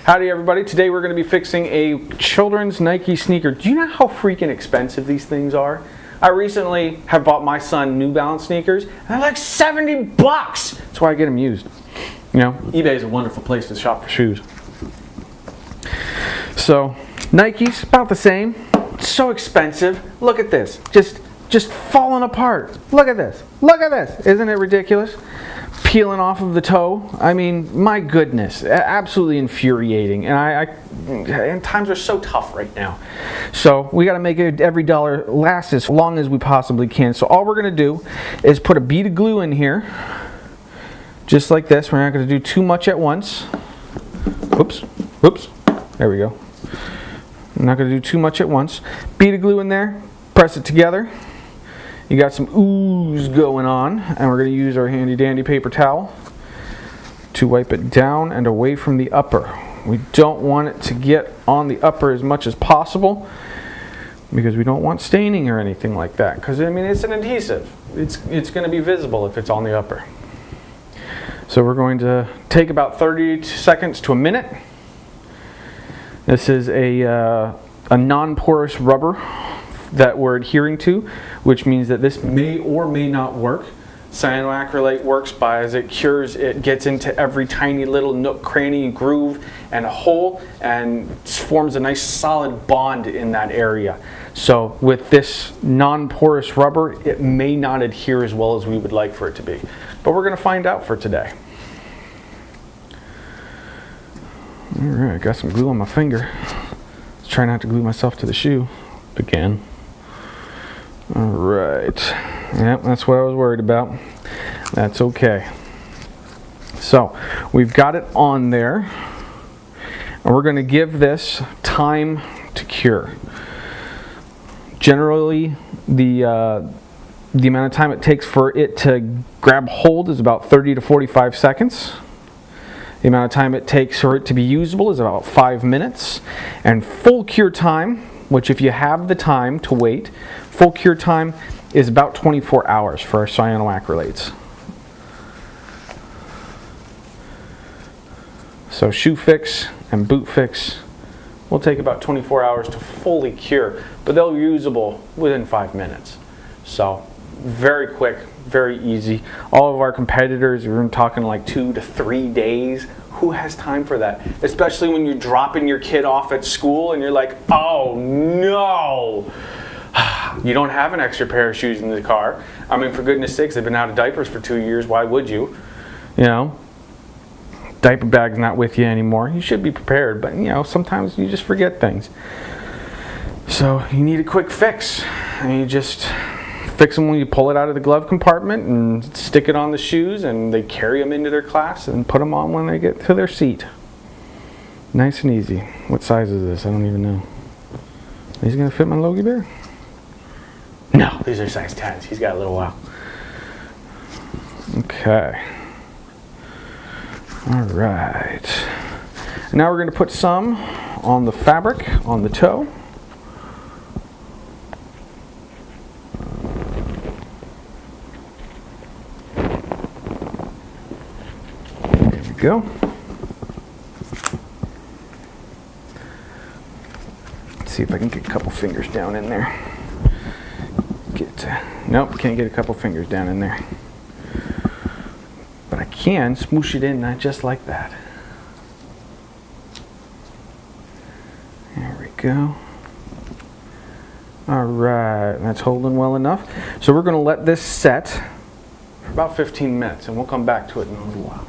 Howdy everybody, today we're going to be fixing a children's Nike sneaker. Do you know how freaking expensive these things are? I recently have bought my son New Balance sneakers and they're like 70 bucks. That's why I get them used. You know, eBay is a wonderful place to shop for shoes. So, Nike's about the same. It's so expensive. Look at this. Just falling apart. Look at this. Look at this. Isn't it ridiculous? Peeling off of the toe. I mean, my goodness, absolutely infuriating. And times are so tough right now. So we got to make every dollar last as long as we possibly can. So all we're going to do is put a bead of glue in here, just like this. We're not going to do too much at once. Oops. There we go. I'm not going to do too much at once. Bead of glue in there. Press it together. You got some ooze going on, and we're going to use our handy dandy paper towel to wipe it down and away from the upper. We don't want it to get on the upper as much as possible because we don't want staining or anything like that, because I mean it's an adhesive. It's going to be visible if it's on the upper. So we're going to take about 30 seconds to a minute. This is a non-porous rubber that we're adhering to, which means that this may or may not work. Cyanoacrylate works by as it cures, it gets into every tiny little nook, cranny, groove, and a hole, and forms a nice solid bond in that area. So with this non-porous rubber, it may not adhere as well as we would like for it to be. But we're going to find out for today. Alright, got some glue on my finger. Let's try not to glue myself to the shoe again. Alright, yep, that's what I was worried about. That's okay. So, we've got it on there, and we're going to give this time to cure. Generally, the amount of time it takes for it to grab hold is about 30 to 45 seconds. The amount of time it takes for it to be usable is about 5 minutes. And full cure time, which if you have the time to wait, full cure time is about 24 hours for our cyanoacrylates. So shoe fix and boot fix will take about 24 hours to fully cure, but they'll be usable within 5 minutes. So very quick, very easy. All of our competitors, we're talking like 2 to 3 days. Who has time for that? Especially when you're dropping your kid off at school and you're like, oh no! You don't have an extra pair of shoes in the car. I mean, for goodness sakes, they've been out of diapers for 2 years. Why would you? You know, diaper bag's not with you anymore. You should be prepared, but you know, sometimes you just forget things. So you need a quick fix. And you just fix them when you pull it out of the glove compartment and stick it on the shoes, and they carry them into their class and put them on when they get to their seat. Nice and easy. What size is this? I don't even know. Is he going to fit my Logie Bear? No, these are size 10s. He's got a little while. Okay. Alright. Now we're going to put some on the fabric, on the toe. There we go. Let's see if I can get a couple fingers down in there. Nope, can't get a couple fingers down in there. But I can smoosh it in, not just like that. There we go. Alright, that's holding well enough. So we're going to let this set for about 15 minutes, and we'll come back to it in a little while.